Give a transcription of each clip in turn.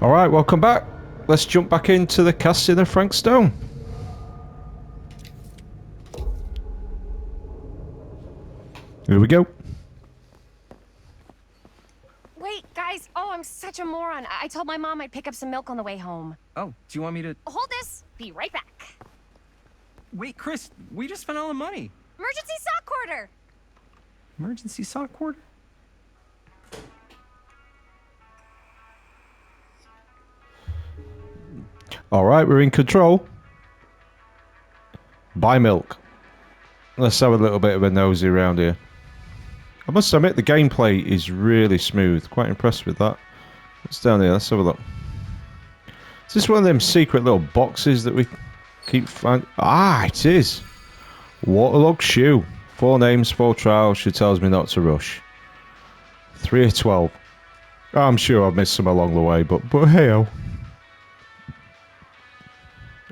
Alright, welcome back. Let's jump back into the casting of Frank Stone. Here we go. Wait, guys. Oh, I'm such a moron. I told my mom I'd pick up some milk on the way home. Oh, do you want me to... Hold this. Be right back. Wait, Chris, we just spent all the money. Emergency sock order. Emergency sock cord? Alright, we're in control. Buy milk. Let's have a little bit of a nosy around here. I must admit, the gameplay is really smooth. Quite impressed with that. What's down here? Let's have a look. Is this one of them secret little boxes that we keep finding? Ah, it is. Waterlogged shoe. 4 names, 4 trials. She tells me not to rush. 3 of 12. I'm sure I've missed some along the way, but hey-oh.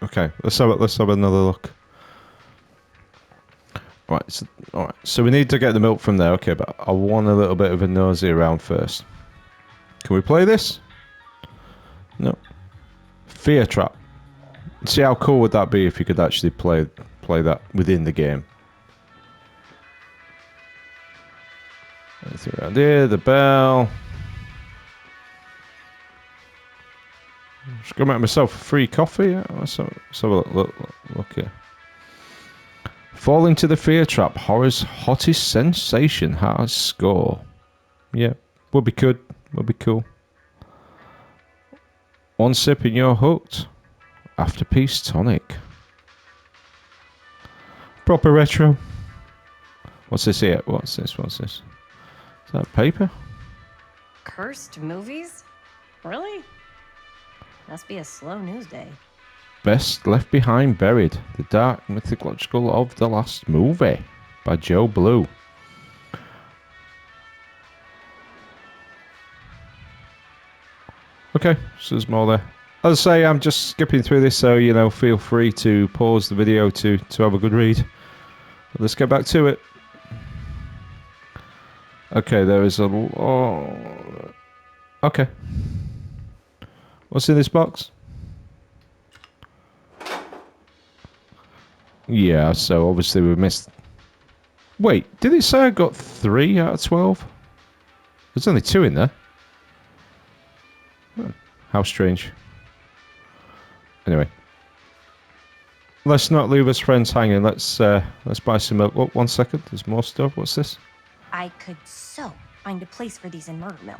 Okay, let's have another look. Alright, so we need to get the milk from there. Okay, but I want a little bit of a nosy around first. Can we play this? No. Fear trap. See how cool would that be if you could actually play that within the game. Anything around here? The bell. Just go make myself a free coffee. Yeah? Let's have a look here. Fall into the fear trap. Horror's hottest sensation. Hard score. Yeah, would be good. Would be cool. 1 sip and you're hooked. Afterpiece tonic. Proper retro. What's this here? What's this? Is that paper? Cursed movies? Really? Must be a slow news day. Best Left Behind Buried. The Dark Mythological of the Last Movie. By Joe Blue. Okay, so there's more there. As I say, I'm just skipping through this, so, you know, feel free to pause the video to have a good read. But let's get back to it. Okay, there is a... Oh, okay. What's in this box? Yeah, so obviously we missed... Wait, did it say I got 3 out of 12? There's only 2 in there. How strange. Anyway. Let's not leave us friends hanging. Let's buy some milk. Oh, 1 second. There's more stuff. What's this? I could so find a place for these in murder mill.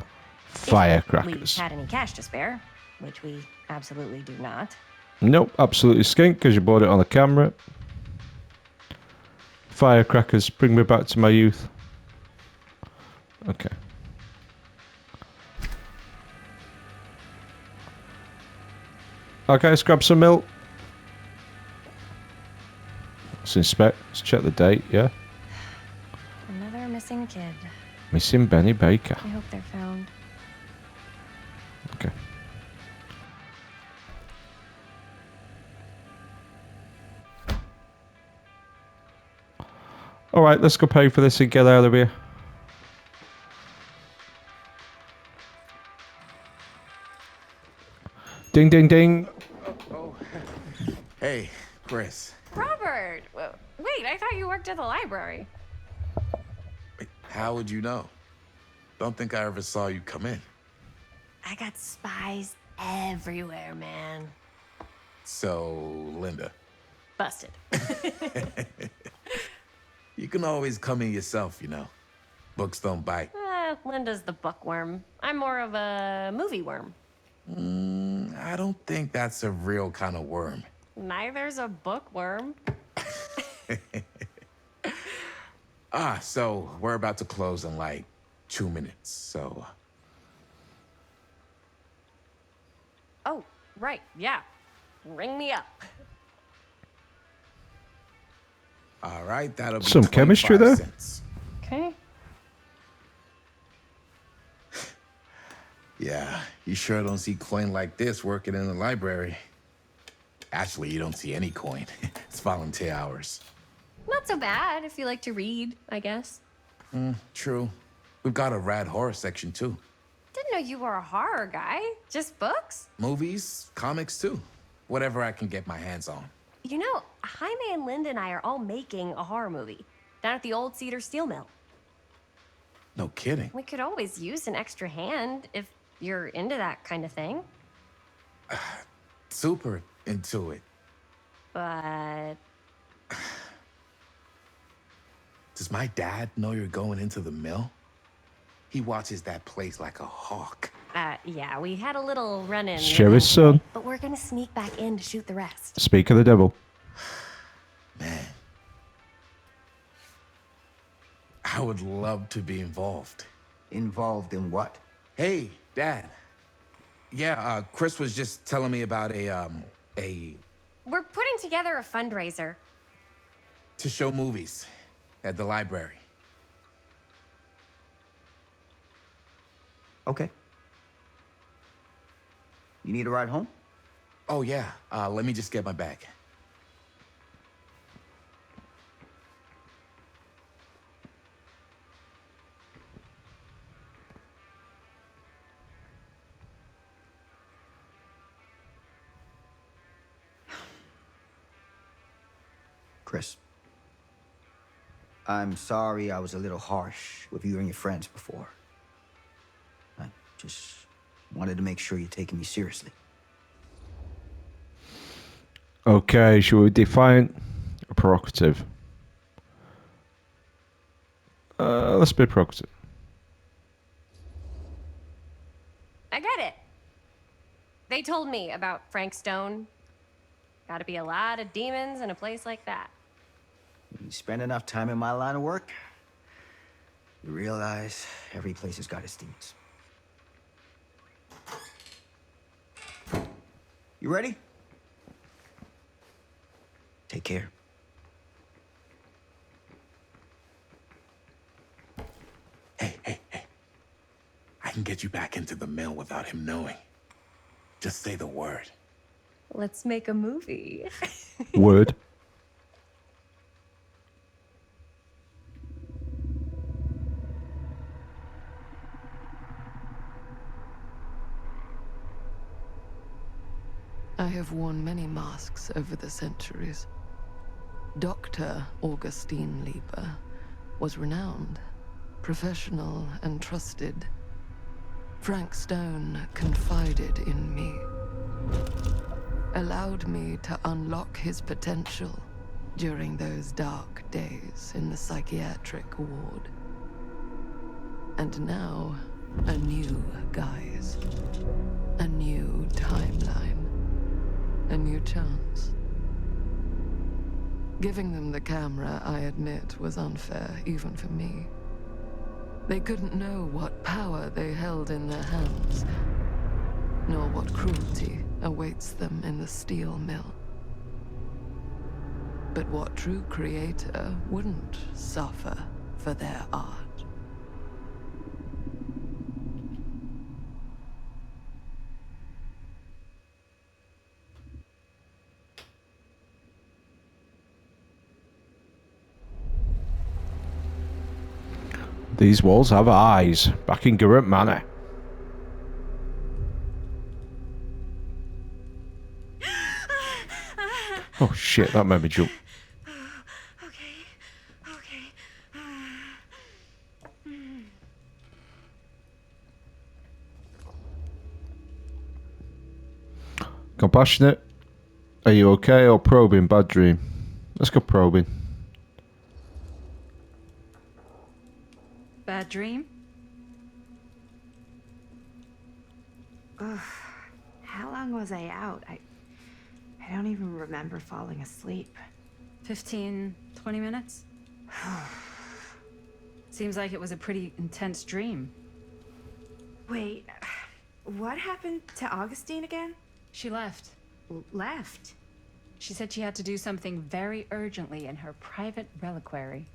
Firecrackers. If we had any cash to spare, which we absolutely do not. Nope, absolutely skink because you bought it on the camera. Firecrackers bring me back to my youth. Okay. Okay, let's grab some milk. Let's inspect. Let's check the date, yeah? Another missing kid. Missing Benny Baker. I hope they're found. Okay. Alright, let's go pay for this and get out of here. Ding, ding, ding. Oh. Hey, Chris. Robert! Wait, I thought you worked at the library. Wait, how would you know? Don't think I ever saw you come in. I got spies everywhere, man. So, Linda. Busted. You can always come in yourself, you know. Books don't bite. Linda's the bookworm. I'm more of a movie worm. I don't think that's a real kind of worm. Neither's a bookworm. So we're about to close in like 2 minutes, so... Oh, right, yeah. Ring me up. All right, that'll be Some chemistry 25 there. cents. Okay. Yeah, you sure don't see coin like this working in the library. Actually, you don't see any coin. It's volunteer hours. Not so bad if you like to read, I guess. True. We've got a rad horror section, too. Didn't know you were a horror guy. Just books? Movies, comics too. Whatever I can get my hands on. You know, Jaime and Linda and I are all making a horror movie down at the old Cedar Steel Mill. No kidding. We could always use an extra hand if you're into that kind of thing. Super into it. But Does my dad know you're going into the mill? He watches that place like a hawk. yeah, we had a little run-in. Sheriff's son. But we're gonna sneak back in to shoot the rest. Speak of the devil. Man. I would love to be involved. Involved in what? Hey, Dad. Yeah, Chris was just telling me about a We're putting together a fundraiser. to show movies at the library. Okay. You need a ride home? Oh yeah, let me just get my bag. Chris. I'm sorry I was a little harsh with you and your friends before. I just wanted to make sure you're taking me seriously. Okay, shall we define a prerogative? Let's be prerogative. I get it. They told me about Frank Stone. Gotta be a lot of demons in a place like that. You spend enough time in my line of work, you realize every place has got its demons. You ready? Take care. Hey. I can get you back into the mill without him knowing. Just say the word. Let's make a movie. Word. I have worn many masks over the centuries. Dr. Augustine Lieber was renowned, professional, and trusted. Frank Stone confided in me, allowed me to unlock his potential during those dark days in the psychiatric ward. And now, a new guise, a new timeline. A new chance. Giving them the camera, I admit, was unfair, even for me. They couldn't know what power they held in their hands, nor what cruelty awaits them in the steel mill. But what true creator wouldn't suffer for their art? These walls have eyes. Back in Garrett Manor. Oh shit, that made me jump. Okay. Compassionate. Are you okay? Or probing? Bad dream. Let's go probing. Bad dream? Ugh. How long was I out? I don't even remember falling asleep. 15, 20 minutes? Seems like it was a pretty intense dream. Wait, what happened to Augustine again? She left. Left? She said she had to do something very urgently in her private reliquary.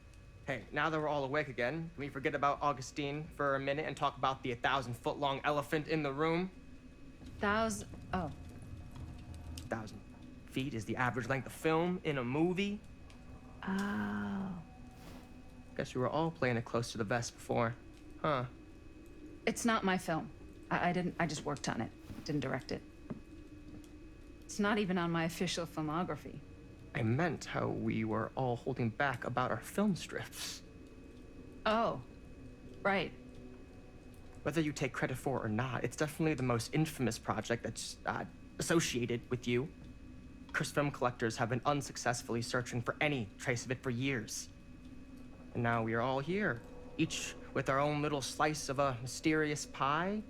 Hey, now that we're all awake again, can we forget about Augustine for a minute and talk about the 1,000-foot-long elephant in the room? Oh. 1,000 feet is the average length of film in a movie. Oh. Guess we were all playing it close to the vest before, huh? It's not my film. I didn't. I just worked on it. Didn't direct it. It's not even on my official filmography. I meant how we were all holding back about our film strips. Oh, right. Whether you take credit for it or not, it's definitely the most infamous project that's associated with you. Cursed film collectors have been unsuccessfully searching for any trace of it for years. And now we are all here, each with our own little slice of a mysterious pie.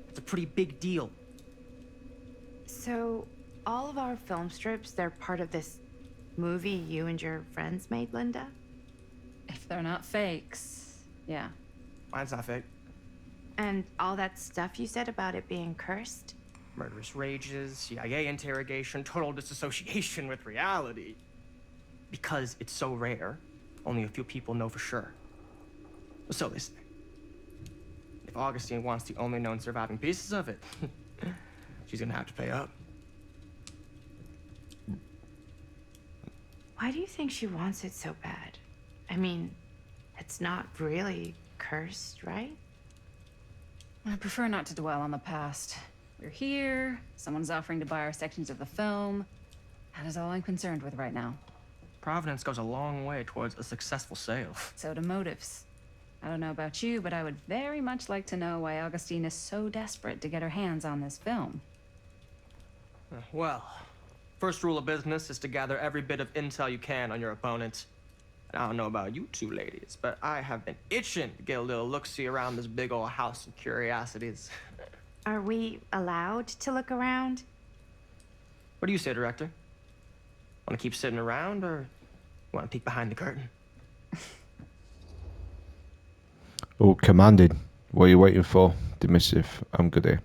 It's a pretty big deal. So, all of our film strips, they're part of this movie you and your friends made, Linda? If they're not fakes, yeah. Mine's not fake. And all that stuff you said about it being cursed? Murderous rages, CIA interrogation, total disassociation with reality. Because it's so rare, only a few people know for sure. So they say. If Augustine wants the only known surviving pieces of it, she's gonna have to pay up. Why do you think she wants it so bad? I mean, it's not really cursed, right? I prefer not to dwell on the past. We're here, someone's offering to buy our sections of the film. That is all I'm concerned with right now. Providence goes a long way towards a successful sale. So do motives. I don't know about you, but I would very much like to know why Augustine is so desperate to get her hands on this film. Well, first rule of business is to gather every bit of intel you can on your opponent. And I don't know about you two ladies, but I have been itching to get a little look-see around this big old house of curiosities. Are we allowed to look around? What do you say, director? Want to keep sitting around, or want to peek behind the curtain? Oh, commanded. What are you waiting for? Dismissive. I'm good here.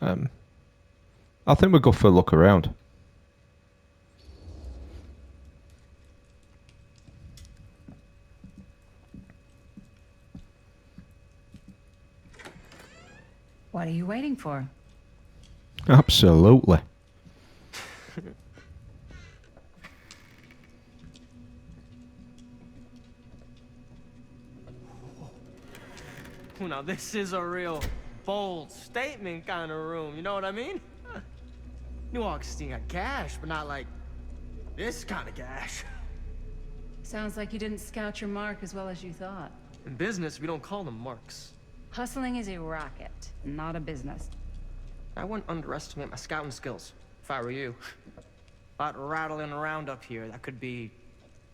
I think we'll go for a look around. What are you waiting for? Absolutely. Now this is a real bold statement kind of room, you know what I mean? New Augustine got cash, but not like this kind of cash. Sounds like you didn't scout your mark as well as you thought. In business, we don't call them marks. Hustling is a racket, not a business. I wouldn't underestimate my scouting skills, if I were you. A lot rattling around up here that could be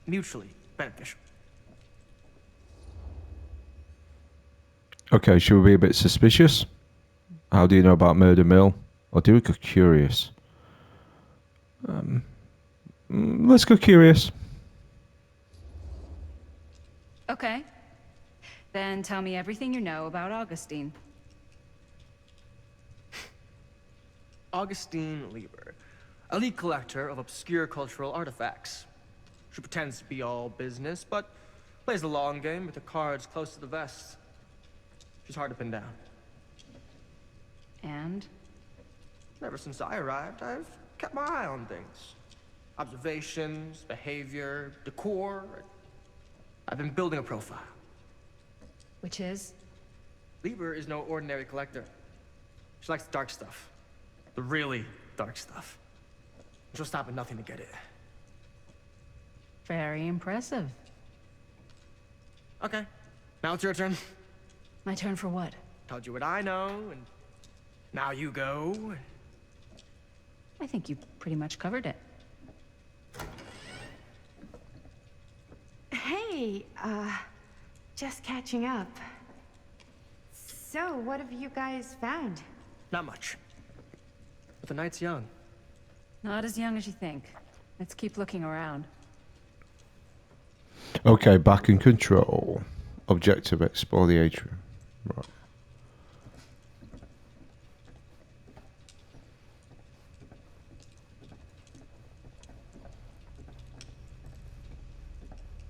mutually beneficial. Okay, should we be a bit suspicious? How do you know about Murder Mill? Or do we go curious? Let's go curious. Okay. Then tell me everything you know about Augustine. Augustine Lieber, elite collector of obscure cultural artifacts. She pretends to be all business, but plays the long game with the cards close to the vest. She's hard to pin down. And? Ever since I arrived, I've kept my eye on things. Observations, behavior, decor. I've been building a profile. Which is? Lieber is no ordinary collector. She likes the dark stuff. The really dark stuff. She'll stop at nothing to get it. Very impressive. Okay, now it's your turn. My turn for what? Told you what I know, and now you go. I think you pretty much covered it. Hey, just catching up. So, what have you guys found? Not much. But the night's young. Not as young as you think. Let's keep looking around. Okay, back in control. Objective, explore the atrium. Right.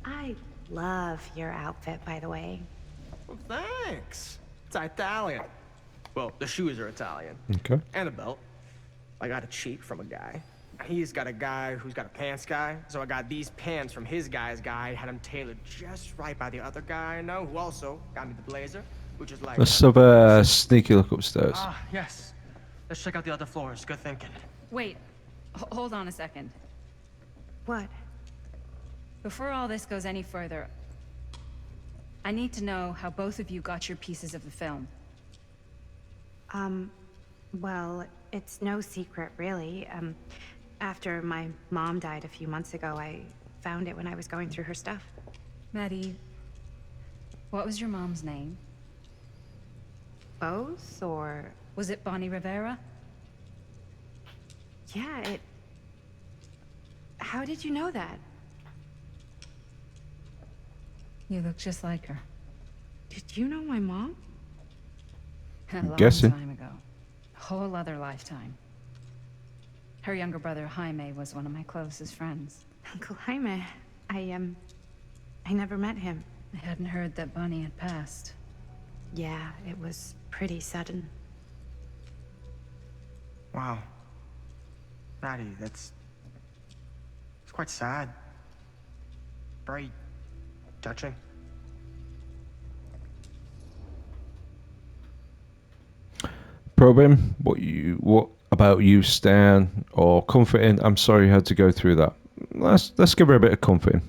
I love your outfit, by the way. Well, thanks. It's Italian. Well, the shoes are Italian. Okay. And the belt. I got it cheap from a guy. He's got a guy who's got a pants guy, so I got these pants from his guy's guy, had them tailored just right by the other guy I know, who also got me the blazer. which is like. Let's have a sneaky look upstairs. Ah, yes. Let's check out the other floors. Good thinking. Wait, hold on a second. What? Before all this goes any further, I need to know how both of you got your pieces of the film. Well, it's no secret, really. After my mom died a few months ago, I found it when I was going through her stuff. Maddie, what was your mom's name? Both, or... Was it Bonnie Rivera? Yeah, it... How did you know that? You look just like her. Did you know my mom? A long guessing. time ago. A whole other lifetime. Her younger brother, Jaime, was one of my closest friends. Uncle Jaime. I never met him. I hadn't heard that Bonnie had passed. Yeah, it was pretty sudden. Wow. Maddie, it's quite sad. Very touching. Probe him. What about you, Stan? Or comforting? I'm sorry you had to go through that. Let's give her a bit of comforting.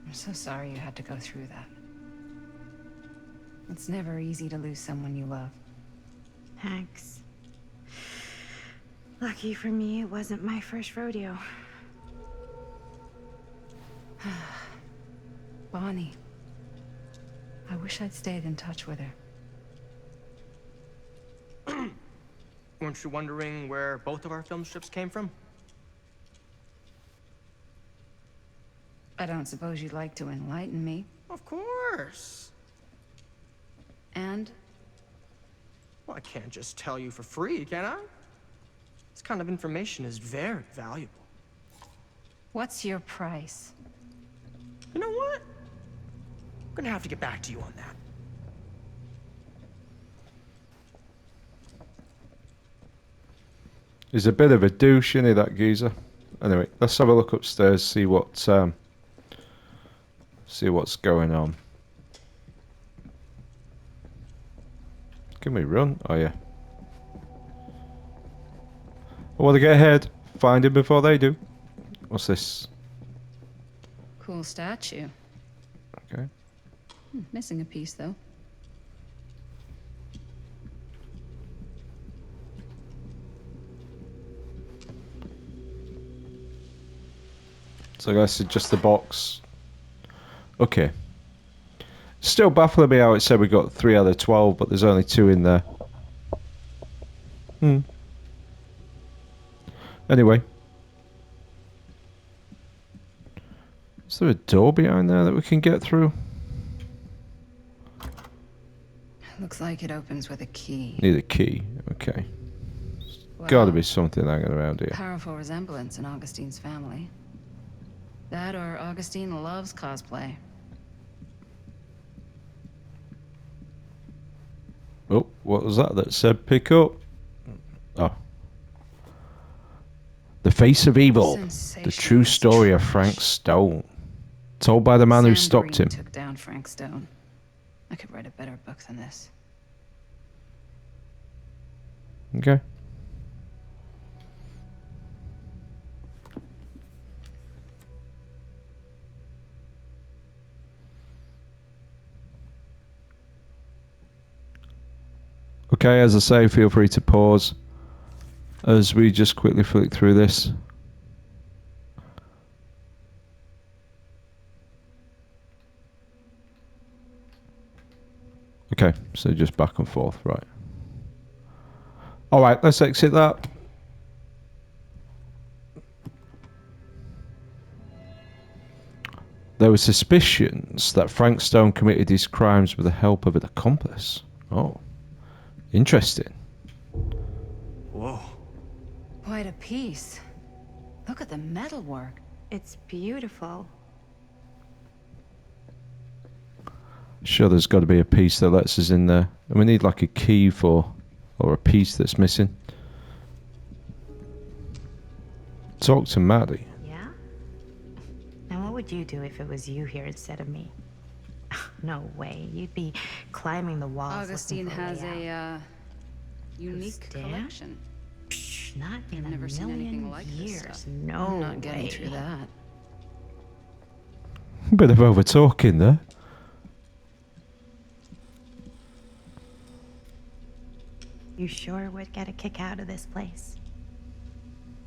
I'm so sorry you had to go through that. It's never easy to lose someone you love. Thanks. Lucky for me, it wasn't my first rodeo. Bonnie. I wish I'd stayed in touch with her. Weren't you wondering where both of our film strips came from? I don't suppose you'd like to enlighten me. Of course. And? Well, I can't just tell you for free, can I? This kind of information is very valuable. What's your price? You know what? I'm gonna have to get back to you on that. He's a bit of a douche, isn't he, that geezer? Anyway, let's have a look upstairs, see what's going on. Can we run? Oh yeah. I want to get ahead. Find him before they do. What's this? Cool statue. Okay. Missing a piece, though. So I guess it's just the box. Okay. Still baffling me how it said we got 3 out of 12, but there's only 2 in there. Anyway. Is there a door behind there that we can get through? Looks like it opens with a key. Need a key. Okay. Wow. Gotta be something hanging around here. Powerful resemblance in Augustine's family. That or Augustine loves cosplay. Oh, what was that said pick up? Oh. The Face of Evil. The true story of Frank Stone. Told by the man who stopped him. Took down Frank Stone. I could write a better book than this. Okay. Okay, as I say, feel free to pause as we just quickly flick through this. Okay, so just back and forth, right. Alright, let's exit that. There were suspicions that Frank Stone committed his crimes with the help of an accomplice. Oh. Interesting. Whoa. Quite a piece. Look at the metalwork. It's beautiful. Sure, there's got to be a piece that lets us in there. And we need like a key or a piece that's missing. Talk to Maddie. Yeah? And what would would you do if it was you here instead of me? No way. You'd be climbing the walls. Augustine has a unique Who's Dan? collection. Psh, not in I've never a seen anything million like this years. stuff. No I'm not getting way. through that. Bit of over talking there. You sure would get a kick out of this place.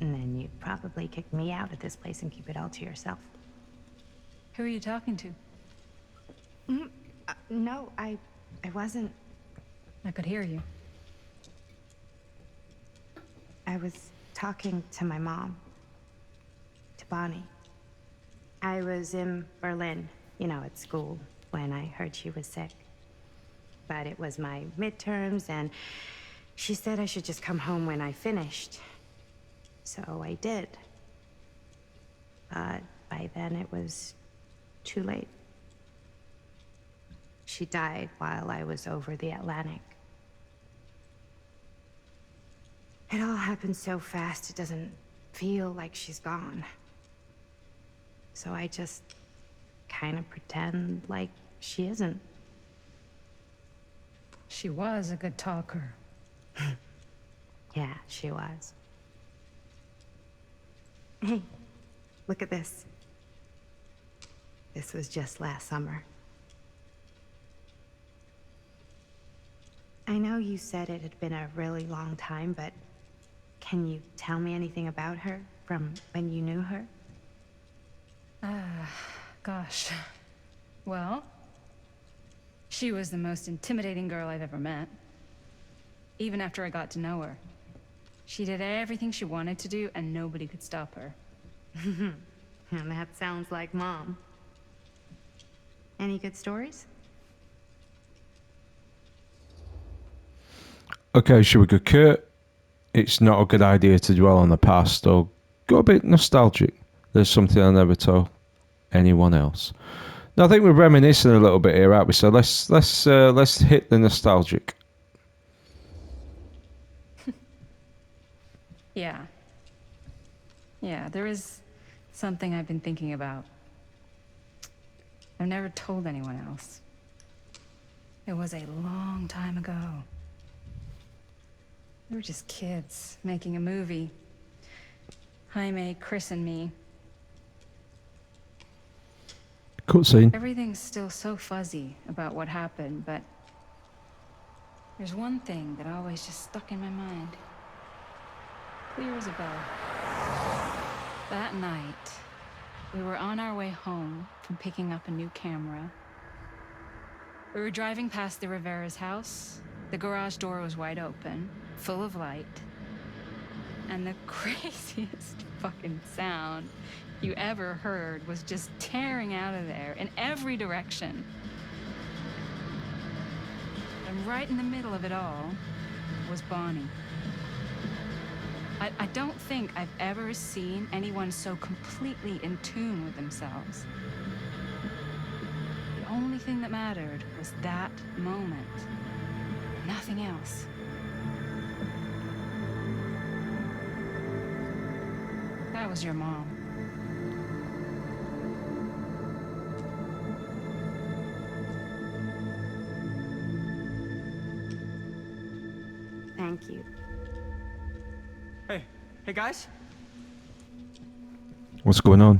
And then you'd probably kick me out of this place and keep it all to yourself. Who are you talking to? No, I wasn't. I could hear you. I was talking to my mom. To Bonnie. I was in Berlin, at school, when I heard she was sick. But it was my midterms, and she said I should just come home when I finished. So I did. But by then it was too late. She died while I was over the Atlantic. It all happened so fast, it doesn't feel like she's gone. So I just kind of pretend like she isn't. She was a good talker. Yeah, she was. Hey, look at this. This was just last summer. I know you said it had been a really long time, but can you tell me anything about her from when you knew her? Gosh. Well, she was the most intimidating girl I've ever met. Even after I got to know her. She did everything she wanted to do, and nobody could stop her. And that sounds like Mom. Any good stories? Okay, should we go, Kurt? It's not a good idea to dwell on the past or go a bit nostalgic. There's something I never told anyone else. Now, I think we're reminiscing a little bit here, aren't we? So let's hit the nostalgic. Yeah. Yeah, there is something I've been thinking about. I've never told anyone else. It was a long time ago. We were just kids making a movie. Jaime, Chris, and me. Cutscene. Everything's still so fuzzy about what happened, but there's one thing that always just stuck in my mind. Clear as a bell. That night, we were on our way home from picking up a new camera. We were driving past the Rivera's house. The garage door was wide open, full of light. And the craziest fucking sound you ever heard was just tearing out of there in every direction. And right in the middle of it all was Bonnie. I don't think I've ever seen anyone so completely in tune with themselves. The only thing that mattered was that moment. Nothing else. That was your mom. Thank you. Hey guys, What's going on?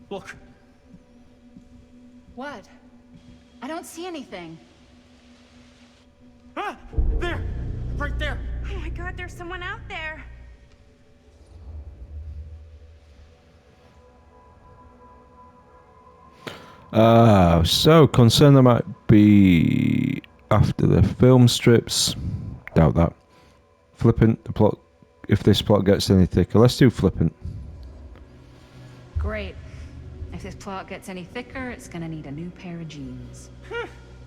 look. What? I don't see anything. Ah, there, right there. Oh my God, there's someone out there. So concerned there might be after the film strips. Doubt that. Flippant, the plot. If this plot gets any thicker, let's do flippant. Great. If this plot gets any thicker, it's gonna need a new pair of jeans.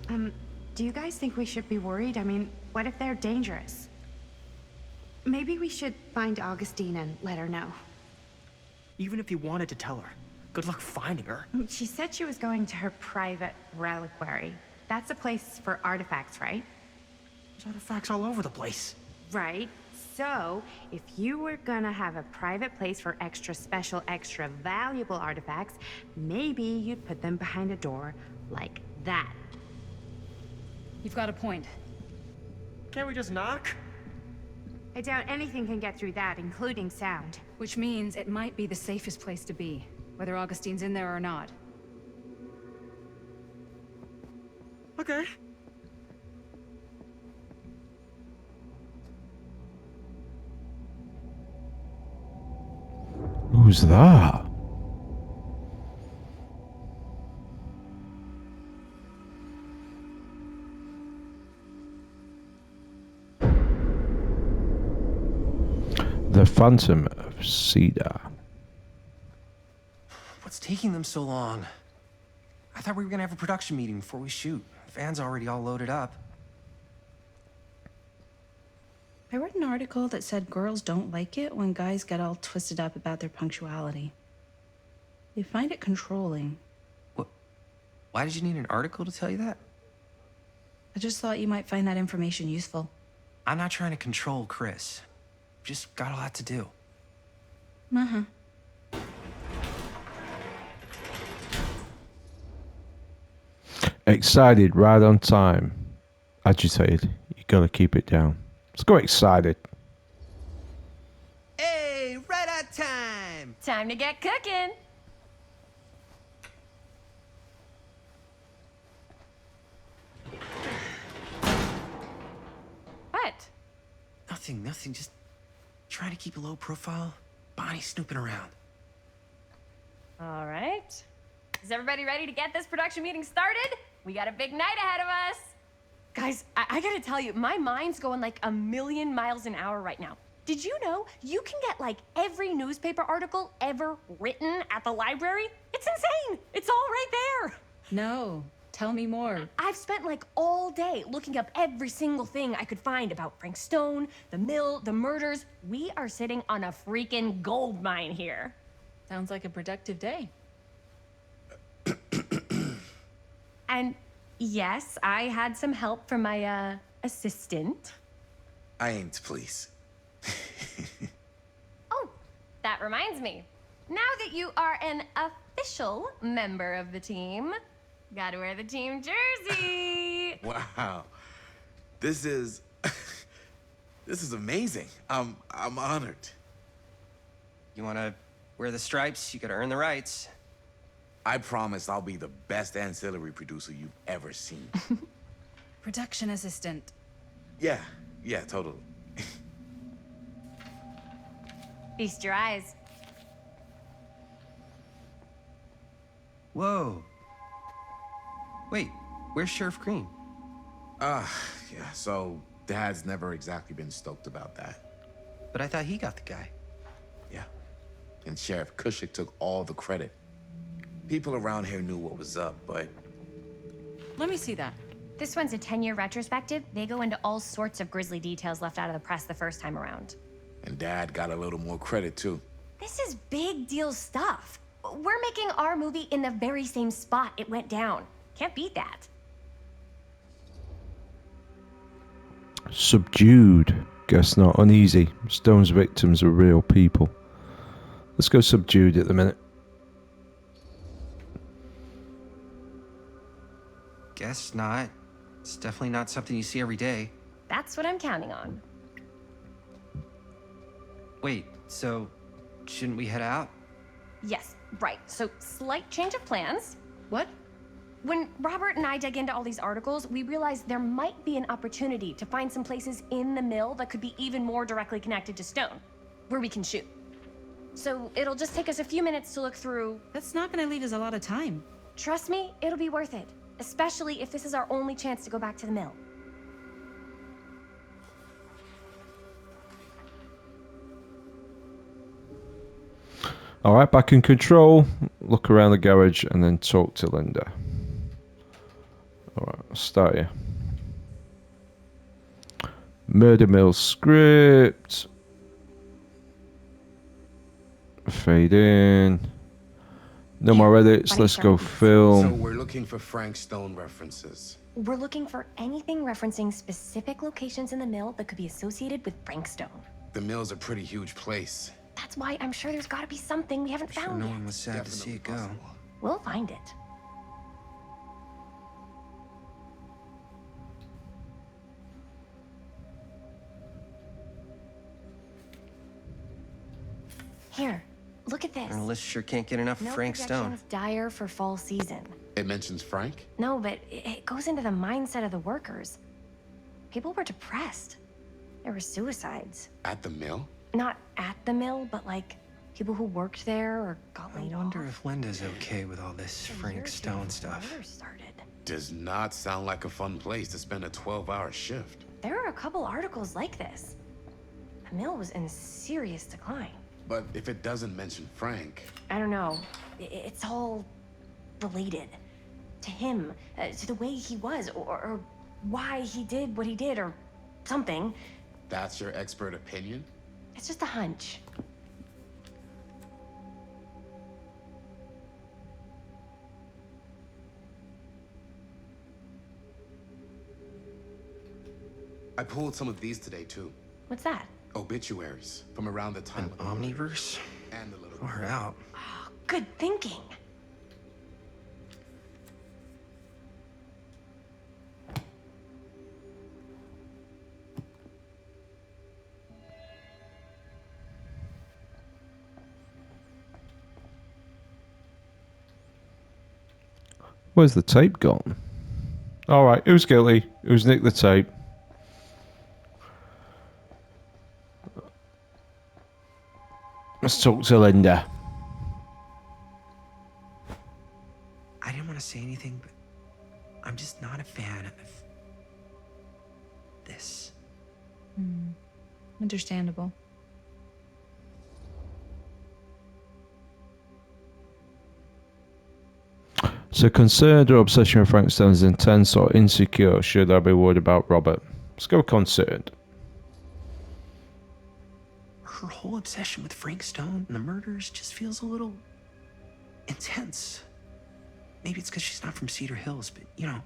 Do you guys think we should be worried? I mean, what if they're dangerous? Maybe we should find Augustine and let her know. Even if you wanted to tell her, good luck finding her. She said she was going to her private reliquary. That's a place for artifacts, right? There's artifacts all over the place. Right. So, if you were gonna have a private place for extra special, extra valuable artifacts, maybe you'd put them behind a door like that. You've got a point. Can't we just knock? I doubt anything can get through that, including sound. Which means it might be the safest place to be, whether Augustine's in there or not. Okay. Who's that? The Phantom of Cedar. What's taking them so long? I thought we were gonna have a production meeting before we shoot. The van's already all loaded up. I read an article that said girls don't like it when guys get all twisted up about their punctuality. They find it controlling. What? Why did you need an article to tell you that? I just thought you might find that information useful. I'm not trying to control Chris. Just got a lot to do. Uh-huh. Excited, right on time. Agitated, you gotta keep it down. Let's go excited. Hey, right on time! Time to get cooking. What? Nothing. Just trying to keep a low profile. Bonnie's snooping around. All right. Is everybody ready to get this production meeting started? We got a big night ahead of us. Guys, I gotta tell you, my mind's going like a million miles an hour right now. Did you know you can get like every newspaper article ever written at the library? It's insane. It's all right there. No, tell me more. I've spent like all day looking up every single thing I could find about Frank Stone, the mill, the murders. We are sitting on a freaking gold mine here. Sounds like a productive day. And yes, I had some help from my assistant. I aim to please. Oh, that reminds me. Now that you are an official member of the team, gotta wear the team jersey. Wow. This is this is amazing. I'm honored. You wanna wear the stripes? You gotta earn the rights. I promise I'll be the best ancillary producer you've ever seen. Production assistant. Yeah, totally. Feast your eyes. Whoa. Wait, where's Sheriff Green? Yeah, so Dad's never exactly been stoked about that. But I thought he got the guy. Yeah. And Sheriff Cushik took all the credit. People around here knew what was up, but... Let me see that. This one's a 10-year retrospective. They go into all sorts of grisly details left out of the press the first time around. And Dad got a little more credit, too. This is big deal stuff. We're making our movie in the very same spot it went down. Can't beat that. Subdued. Guess not. Uneasy. Stone's victims are real people. Let's go subdued at the minute. Guess not. It's definitely not something you see every day. That's what I'm counting on. Wait, so shouldn't we head out? Yes, right. So, slight change of plans. What? When Robert and I dug into all these articles, we realized there might be an opportunity to find some places in the mill that could be even more directly connected to Stone, where we can shoot. So, it'll just take us a few minutes to look through. That's not gonna leave us a lot of time. Trust me, it'll be worth it. Especially if this is our only chance to go back to the mill. Alright, back in control. Look around the garage and then talk to Linda. Alright, I'll start here. Murder Mill script. Fade in. No more edits, let's go So film. we're looking for Frank Stone references. We're looking for anything referencing specific locations in the mill that could be associated with Frank Stone. The mill's a pretty huge place. That's why I'm sure there's gotta be something we haven't Sure, found no yet. one was sad to see it go. We'll find it. Here, look at this. Our list sure can't get enough No Frank Stone. projections dire for fall season. It mentions Frank? No, but it goes into the mindset of the workers. People were depressed. There were suicides. At the mill? Not at the mill, but like people who worked there or got I laid wonder off. if Linda's okay with all this Frank Stone stuff. Murder started. Does not sound like a fun place to spend a 12-hour shift. There are a couple articles like this. The mill was in serious decline. But if it doesn't mention Frank, I don't know. It's all related to him, to the way he was, or why he did what he did, or something. that's your expert opinion? It's just a hunch. I pulled some of these today too. What's that? Obituaries from around the time An of the murder omniverse? and the little Far out. Oh, good thinking. Where's the tape gone? Alright, who's guilty? Who's nicked the tape? Let's talk to Linda. I didn't want to say anything, but I'm just not a fan of this. Understandable. So concerned or obsession with Frank Stone is intense or insecure, should I be worried about Robert? Let's go concerned. Her whole obsession with Frank Stone and the murders just feels a little intense. Maybe it's because she's not from Cedar Hills, but you know,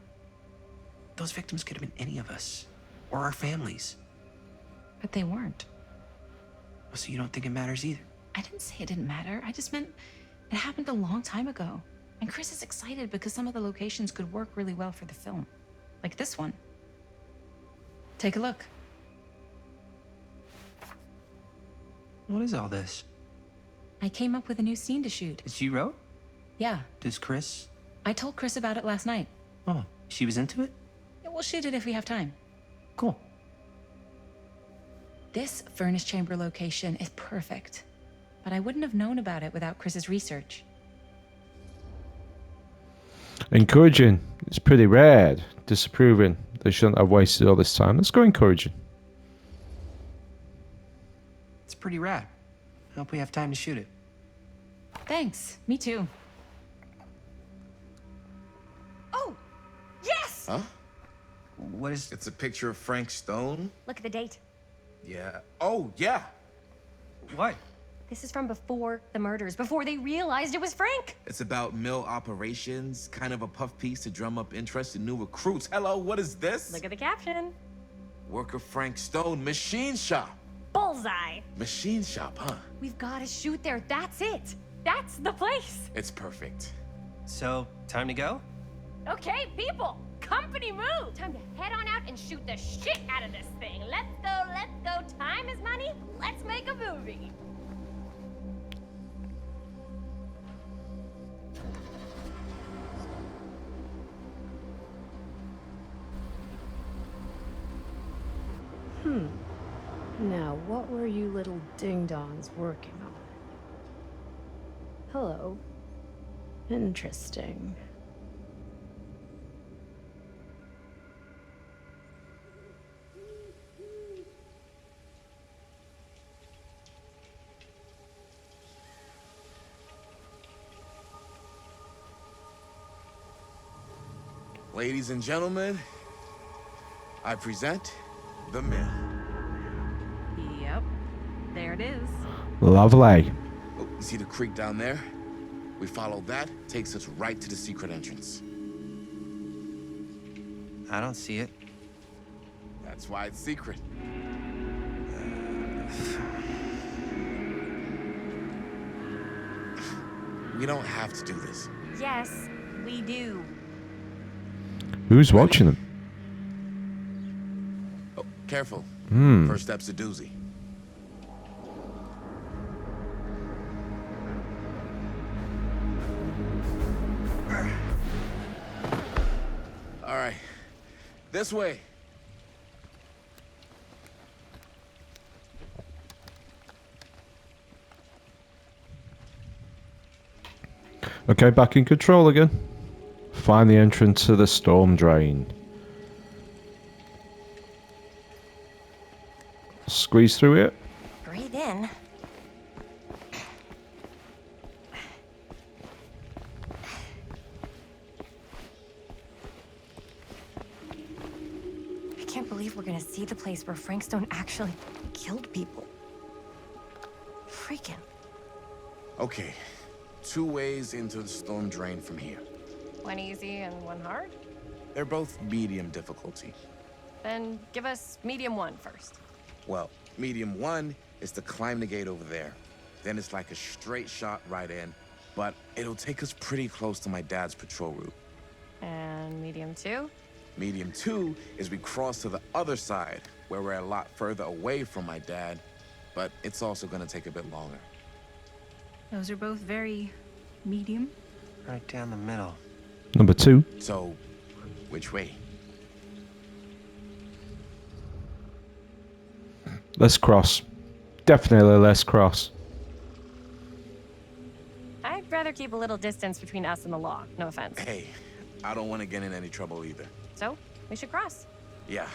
those victims could have been any of us or our families. But they weren't. So you don't think it matters either? I didn't say it didn't matter. I just meant it happened a long time ago. And Chris is excited because some of the locations could work really well for the film. Like this one. Take a look. What is all this? I came up with a new scene to shoot. That you wrote? Yeah, Does Chris? I told Chris about it last night. Oh, she was into it? Yeah, we'll shoot it if we have time. Cool. This furnace chamber location is perfect. But I wouldn't have known about it without Chris's research. Encouraging. It's pretty rare. Disapproving. They shouldn't have wasted all this time. Let's go encouraging. It's pretty rad. I hope we have time to shoot it. Thanks. Me too. Oh, yes! Huh? What is... It's a picture of Frank Stone? Look at the date. Yeah. Oh, yeah. What? This is from before the murders, before they realized it was Frank. It's about mill operations, kind of a puff piece to drum up interest in new recruits. Hello, what is this? Look at the caption. Work of Frank Stone, machine shop. Bullseye. Machine shop, huh? We've got to shoot there. That's it. That's the place. It's perfect. So, time to go? Okay, people. Company move. Time to head on out and shoot the shit out of this thing. Let's go, let's go. Time is money. Let's make a movie. Now, what were you little ding-dongs working on? Hello. Interesting. Ladies and gentlemen, I present the mill. Yep. There it is. Lovely. Oh, you see the creek down there? We follow that, takes us right to the secret entrance. I don't see it. That's why it's secret. We don't have to do this. Yes, we do. Who's watching them? Oh, careful. Hmm. First step's a doozy. All right. This way. Okay, back in control again. Find the entrance to the storm drain. Squeeze through it. Breathe in. I can't believe we're gonna see the place where Frank Stone actually killed people. Freaking. Okay. 2 ways into the storm drain from here. One easy and one hard? They're both medium difficulty. Then give us medium one first. Well, medium 1 is to climb the gate over there. Then it's like a straight shot right in, but it'll take us pretty close to my dad's patrol route. And medium two? Medium 2 is we cross to the other side, where we're a lot further away from my dad, but it's also gonna take a bit longer. Those are both very medium. Right down the middle. Number 2. So, which way? Let's cross. Definitely let's cross. I'd rather keep a little distance between us and the law. No offense. Hey, I don't want to get in any trouble either. So, we should cross. Yeah.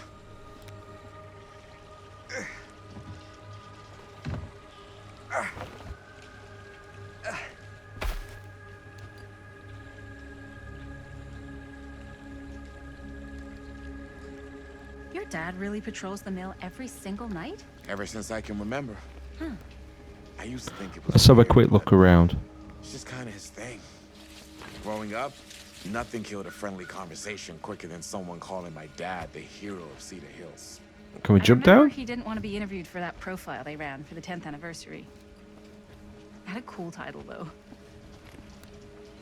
Your dad really patrols the mill every single night? Ever since I can remember. Huh. I used to think it was Let's have a weird, quick but look around. It's just kind of his thing. Growing up, nothing killed a friendly conversation quicker than someone calling my dad the hero of Cedar Hills. Can we I jump remember down? he didn't want to be interviewed for that profile they ran for the 10th anniversary. Had a cool title, though.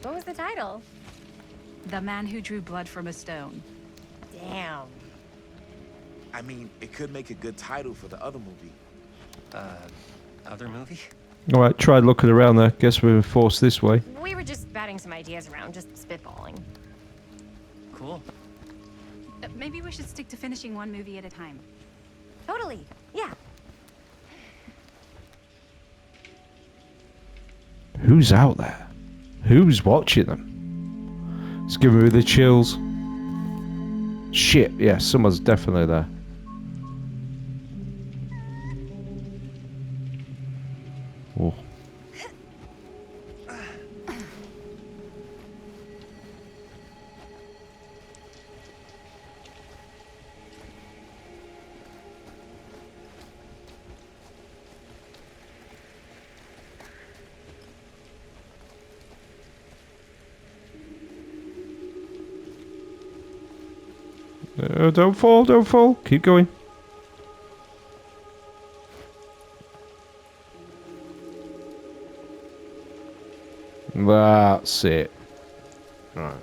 What was the title? The Man Who Drew Blood from a Stone. Damn. I mean, it could make a good title for the other movie. Other movie? Alright, tried looking around there. Guess we're forced this way. We were just batting some ideas around, just spitballing. Cool. Maybe we should stick to finishing one movie at a time. Totally. Yeah. Who's out there? Who's watching them? It's giving me the chills. Shit, yeah, someone's definitely there. Oh. Don't fall, don't fall. Keep going. That's it. Right.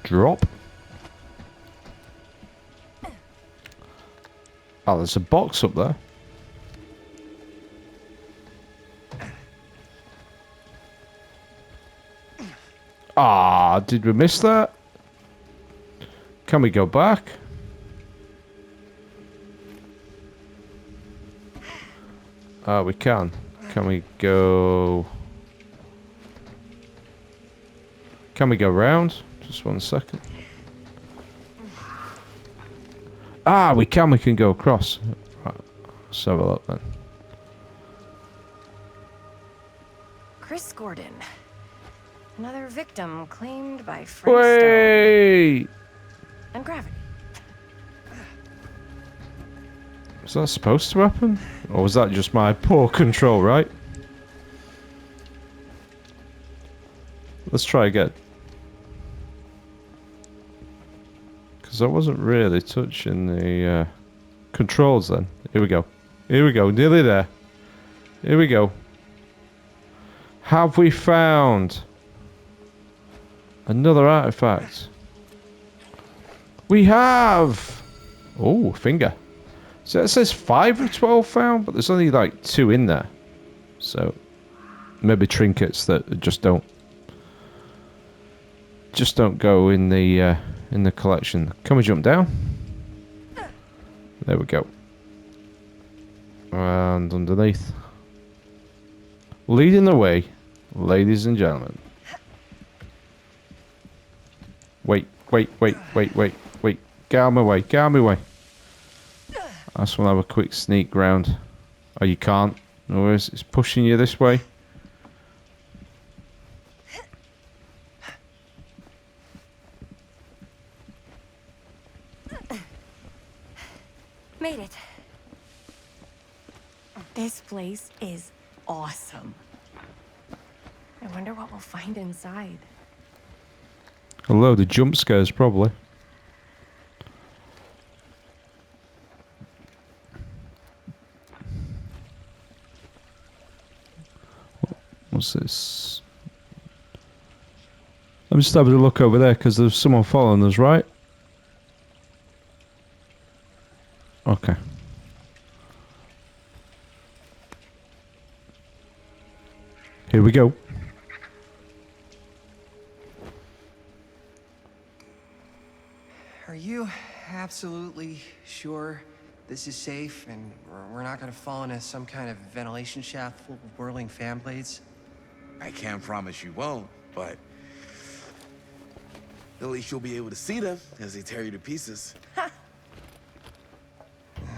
Drop. Oh, there's a box up there. Ah, did we miss that? Can we go back? Ah, we can. Can we go... Can we go round? Just 1 second. Ah, we can go across. Right, let's have a look then. Chris Gordon. Another victim claimed by Frank Stone. Wait! And gravity. Was that supposed to happen? Or was that just my poor control, right? Let's try again. Because I wasn't really touching the controls then. Here we go. Here we go. Nearly there. Here we go. Have we found another artifact? We have! Oh, finger. So it says 5 of 12 found, but there's only like 2 in there. So maybe trinkets that just don't go in the collection. Can we jump down? There we go. And underneath. Leading the way, ladies and gentlemen. Wait. Get out of my way, get out of my way. I just want to have a quick sneak round. Oh, you can't. No worries, it's pushing you this way. Made it. This place is awesome. I wonder what we'll find inside. A load of jump scares, probably. What's this? I'm just having a look over there because there's someone following us, right? Okay. Here we go. Are you absolutely sure this is safe and we're not gonna fall into some kind of ventilation shaft full of whirling fan blades? I can't promise you won't, but at least you'll be able to see them as they tear you to pieces.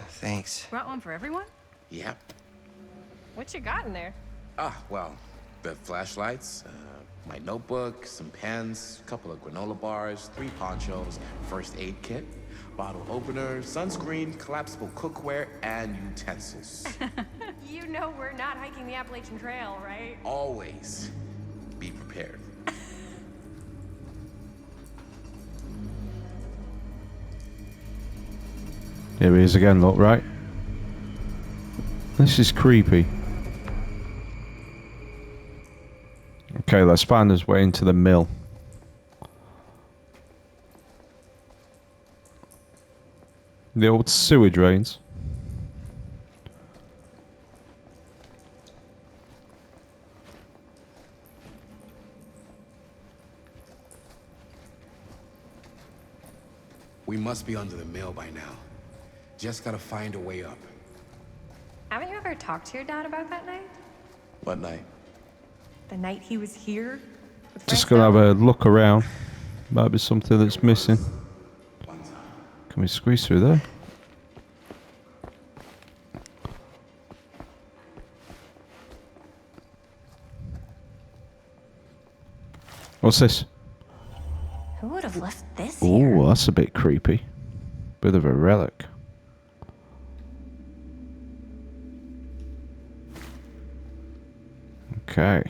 Thanks. Brought one for everyone? Yep. What you got in there? Well, the flashlights, my notebook, some pens, a couple of granola bars, 3 ponchos, first aid kit, bottle opener, sunscreen, collapsible cookware, and utensils. You know we're not hiking the Appalachian Trail, right? Always be prepared. Here he is again, look, right? This is creepy. Okay, let's find his way into the mill. The old sewer drains. We must be under the mill by now. Just gotta find a way up. Haven't you ever talked to your dad about that night? What night? The night he was here? Just gonna have a look around. Might be something that's missing. Can we squeeze through there? What's this? Who would have left this here? Oh, that's a bit creepy. Bit of a relic. Okay.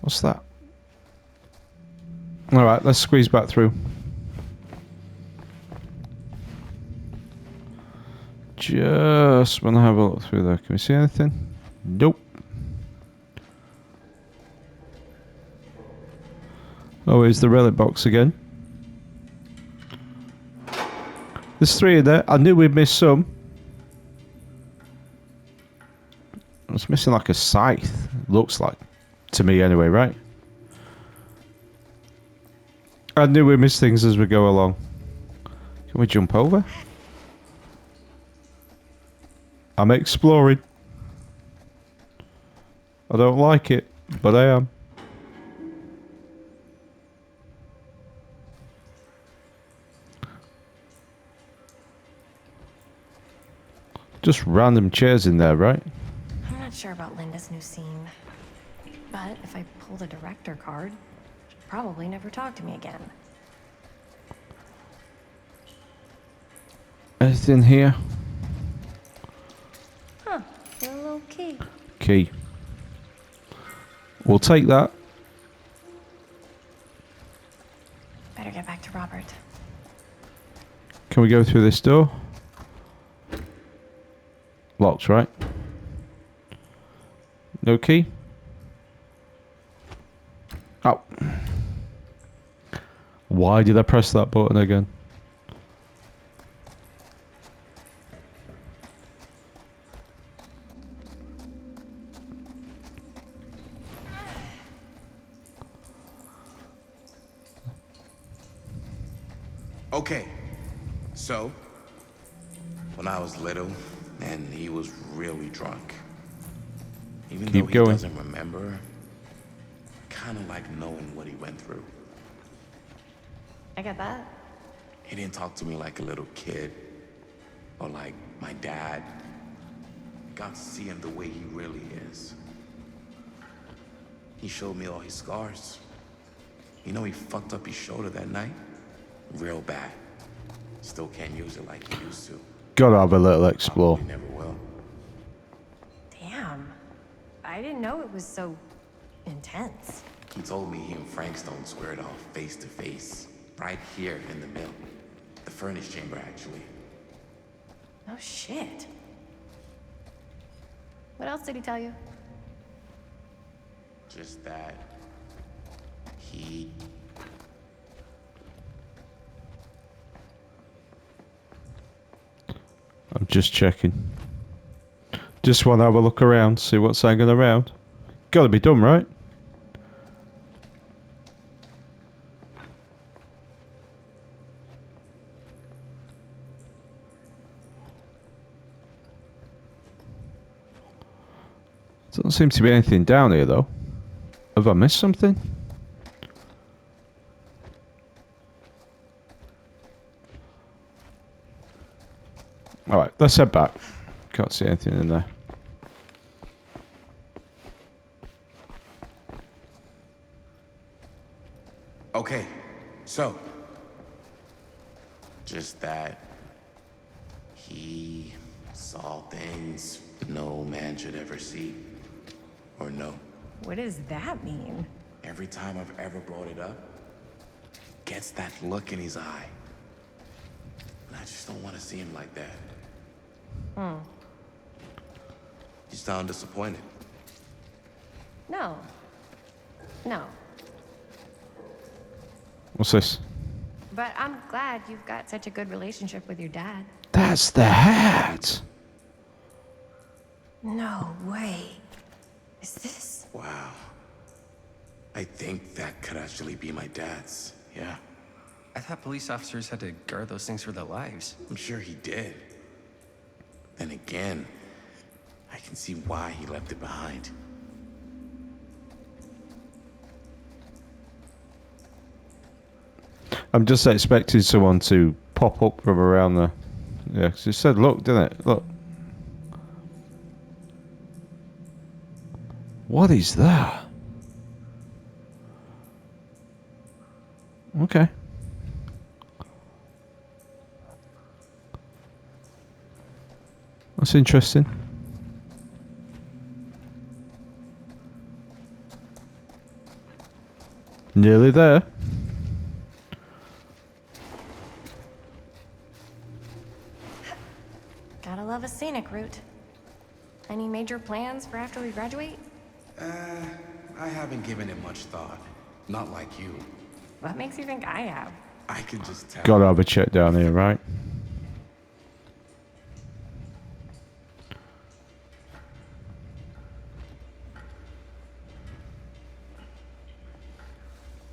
What's that? Alright, let's squeeze back through. Just want to have a look through there. Can we see anything? Nope. Oh, here's the relic box again. There's 3 in there. I knew we'd miss some. It's missing like a scythe. Looks like. To me anyway, right? I knew we miss things as we go along. Can we jump over? I'm exploring. I don't like it, but I am. Just random chairs in there, right? I'm not sure about Linda's new scene. But if I pull the director card, she'll probably never talk to me again. Anything here? Huh, a little key. Key. We'll take that. Robert. Can we go through this door? Locked, right? No key? Oh. Why did I press that button again? Okay, so when I was little, and he was really drunk. Even Keep though he going. doesn't remember, kind of like knowing what he went through. I get that. He didn't talk to me like a little kid, or like my dad. I got to see him the way he really is. He showed me all his scars. You know, he fucked up his shoulder that night? Real bad. Still can't use it like he used to. Gotta have a little explore. Probably never will. Damn. I didn't know it was so intense. He told me he and Frank Stone squared off face to face, right here in the mill. The furnace chamber, actually. Oh, shit. What else did he tell you? Just that he... I'm just checking. Just want to have a look around, see what's hanging around. Gotta be done, right? Doesn't seem to be anything down here, though. Have I missed something? Alright, let's head back. Can't see anything in there. Okay, so... just that... he saw things no man should ever see. Or know. What does that mean? Every time I've ever brought it up, gets that look in his eye. And I just don't want to see him like that. You sound disappointed. No. No. What's this? But I'm glad you've got such a good relationship with your dad. That's the hat! No way. Is this? Wow. I think that could actually be my dad's. Yeah. I thought police officers had to guard those things for their lives. I'm sure he did. Then again, I can see why he left it behind. I'm just expecting someone to pop up from around there. Yeah, 'cause it said look, didn't it? Look. What is that? Okay. That's interesting. Nearly there. Gotta love a scenic route. Any major plans for after we graduate? I haven't given it much thought. Not like you. What makes you think I have? I can just tell. Gotta have a check down here, right?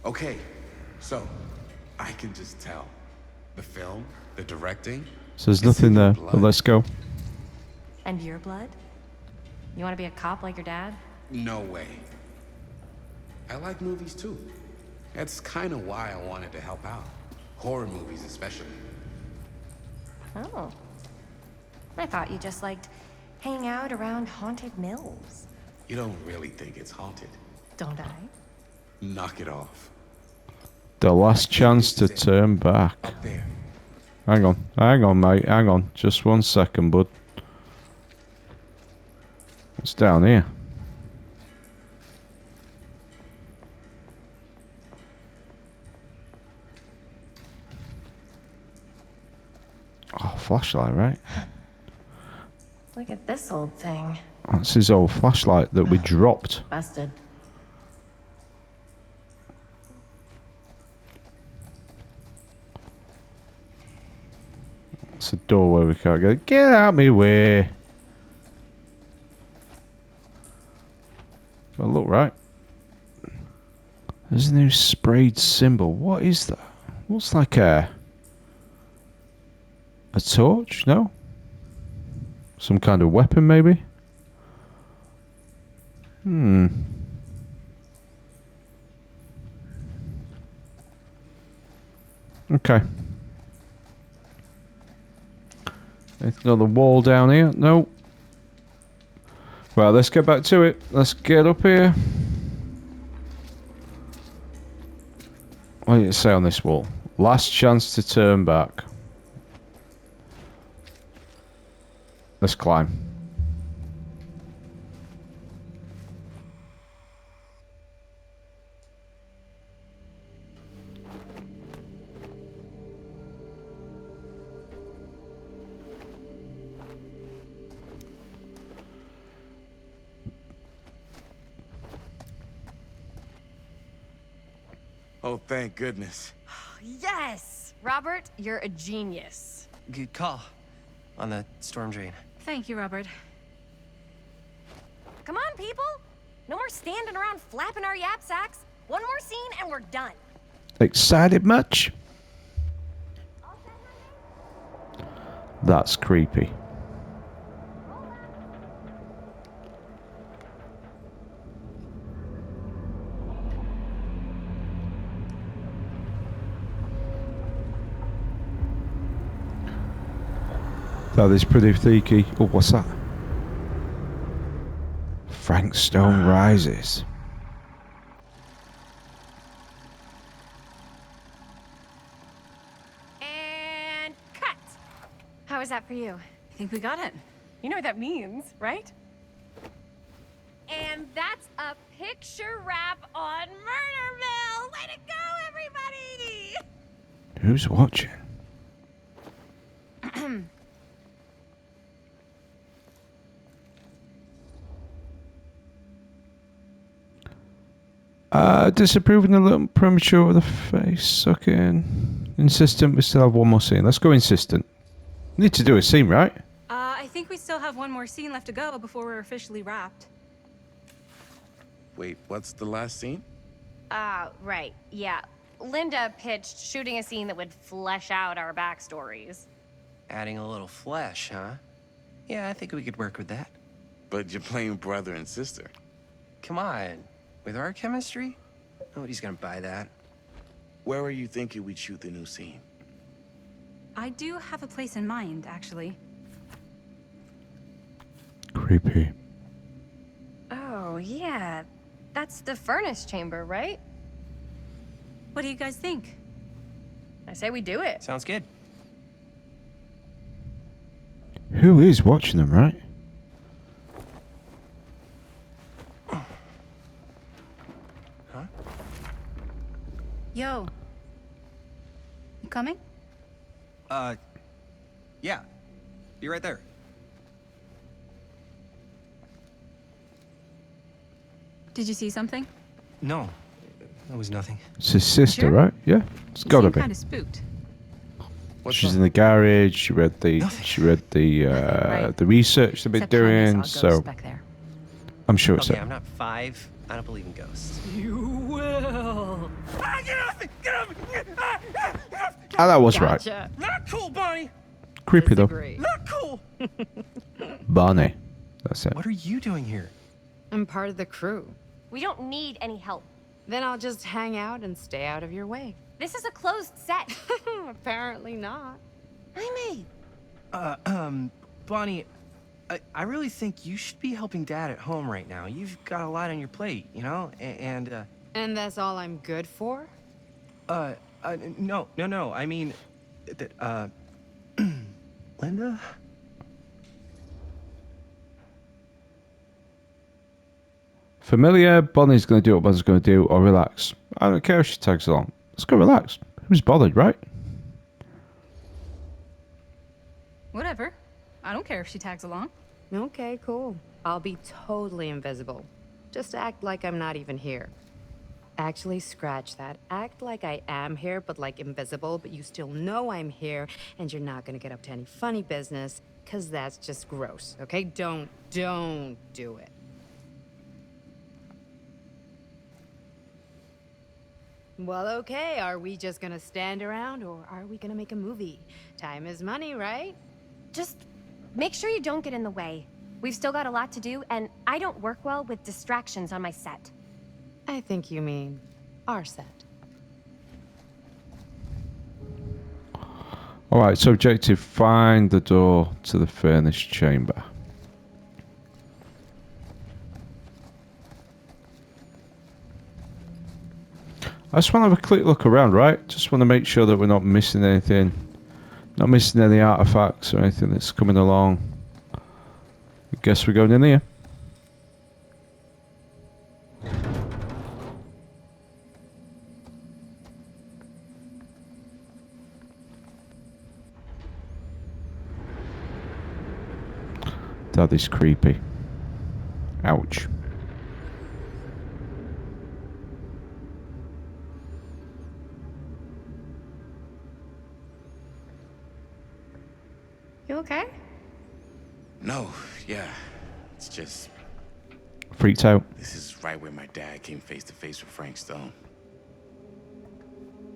Okay, so I can just tell. The film, the directing. So there's it's nothing in your there, blood. but let's go. And your blood? You want to be a cop like your dad? No way. I like movies too. That's kind of why I wanted to help out. Horror movies especially. Oh. I thought you just liked hanging out around haunted mills. You don't really think it's haunted. Don't I? Knock it off. The last chance to turn back. Up there. Hang on, mate, hang on. Just 1 second, bud. What's down here? flashlight, right? Look at this old thing. That's his old flashlight that we dropped. Busted. It's a doorway we can't get. Get out of my way. Well, look, right. There's a new sprayed symbol. What is that? Looks like a torch? No? Some kind of weapon, maybe? Okay. Anything on the wall down here? No. Well, let's get back to it. Let's get up here. What did it say on this wall? Last chance to turn back. Let's climb. Oh, thank goodness. Yes! Robert, you're a genius. Good call on the storm drain. Thank you, Robert. Come on, people! No more standing around flapping our yap sacks. One more scene and we're done. Excited much? That's creepy. That is pretty freaky. Oh, what's that? Frank Stone rises. And cut! How was that for you? I think we got it. You know what that means, right? And that's a picture wrap on Murderville! Way to go, everybody! Who's watching? Disapproving a little premature with the face sucking. Insistent, we still have one more scene. Let's go insistent. Need to do a scene, right? I think we still have one more scene left to go before we're officially wrapped. Wait, what's the last scene? Right, yeah. Linda pitched shooting a scene that would flesh out our backstories. Adding a little flesh, huh? Yeah, I think we could work with that. But you're playing brother and sister. Come on. With our chemistry? Nobody's gonna buy that. Where are you thinking we'd shoot the new scene? I do have a place in mind, actually. Creepy. Oh, yeah. That's the furnace chamber, right? What do you guys think? I say we do it. Sounds good. Who is watching them, right? Yo. You coming? Yeah. Be right there. Did you see something? No. That was nothing. It's his sister, Sure? right? Yeah. It's You gotta seem be. kind of spooked. She's in the garage. She read the Right. the research they've been Except Tanya doing. saw So ghosts back there. I'm sure it's Okay, her. I'm not 5. I don't believe in ghosts. You will. Ah, that was right. Gotcha. Not cool, Bonnie. Creepy though. Disagree. Not cool. Barney. That's it. What are you doing here? I'm part of the crew. We don't need any help. Then I'll just hang out and stay out of your way. This is a closed set. Apparently not. I Bonnie, I really think you should be helping Dad at home right now. You've got a lot on your plate, you know? And And that's all I'm good for? no. I mean, Linda? Familiar, Bonnie's going to do what Bonnie's going to do, or relax. I don't care if she tags along. Let's go relax. Who's bothered, right? Whatever. I don't care if she tags along. Okay, cool. I'll be totally invisible. Just act like I'm not even here. Actually, scratch that. Act like I am here, but like invisible, but you still know I'm here, and you're not gonna get up to any funny business, because that's just gross, okay? Don't do it. Well, okay, are we just gonna stand around, or are we gonna make a movie? Time is money, right? Just make sure you don't get in the way. We've still got a lot to do, and I don't work well with distractions on my set. I think you mean our set. Alright, so objective, find the door to the furnace chamber. I just want to have a quick look around, right? Just want to make sure that we're not missing anything. Not missing any artifacts or anything that's coming along. I guess we're going in here. That is creepy. Ouch. You okay? No, yeah. It's just, Freaked out. this is right where my dad came face to face with Frank Stone.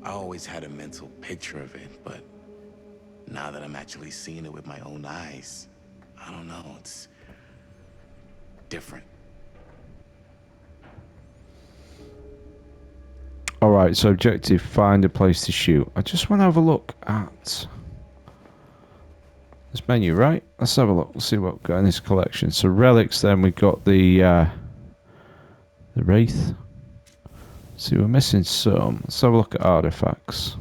I always had a mental picture of it, but now that I'm actually seeing it with my own eyes, I don't know, it's different. Alright, so objective, find a place to shoot. I just want to have a look at this menu, right? Let's have a look. We'll see what we've got in this collection. So relics, then we've got the Wraith. See, we're missing some. Let's have a look at artifacts.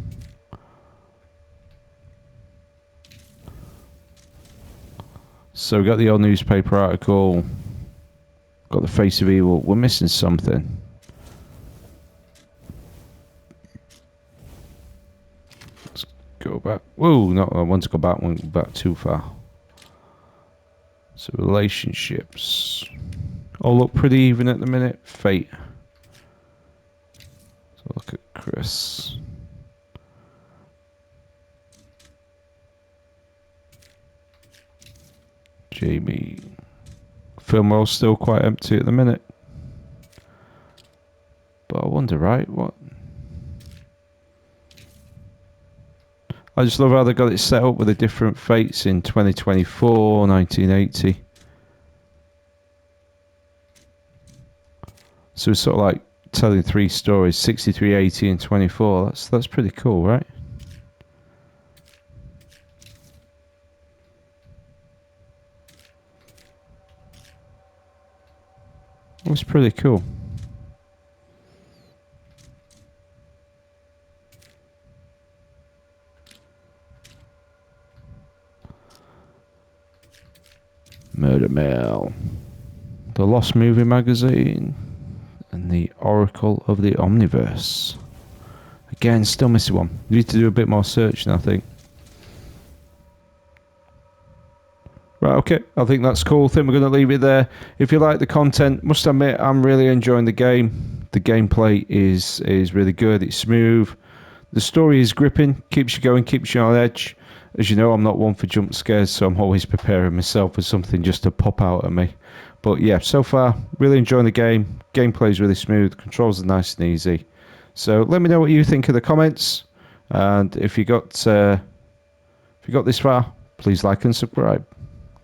So we've got the old newspaper article. Got the Face of Evil. We're missing something. Let's go back. Whoa, no, I want to go back. Went back too far. So relationships. All look pretty even at the minute. Fate. So look at Chris. Jamie. Film roll's still quite empty at the minute. But I wonder, right, what? I just love how they got it set up with the different fates in 2024, 1980. So it's sort of like telling three stories, 63, 80 and 24. That's pretty cool, right? That's pretty cool. Murder Mail. The Lost Movie Magazine. And the Oracle of the Omniverse. Again, still missing one. Need to do a bit more searching, I think. Right, okay. I think that's cool. I think we're going to leave it there. If you like the content, must admit, I'm really enjoying the game. The gameplay is really good. It's smooth. The story is gripping. Keeps you going, keeps you on edge. As you know, I'm not one for jump scares, so I'm always preparing myself for something just to pop out at me. But yeah, so far, really enjoying the game. Gameplay is really smooth. Controls are nice and easy. So let me know what you think in the comments. And if you got this far, please like and subscribe.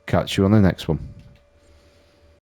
Catch you on the next one.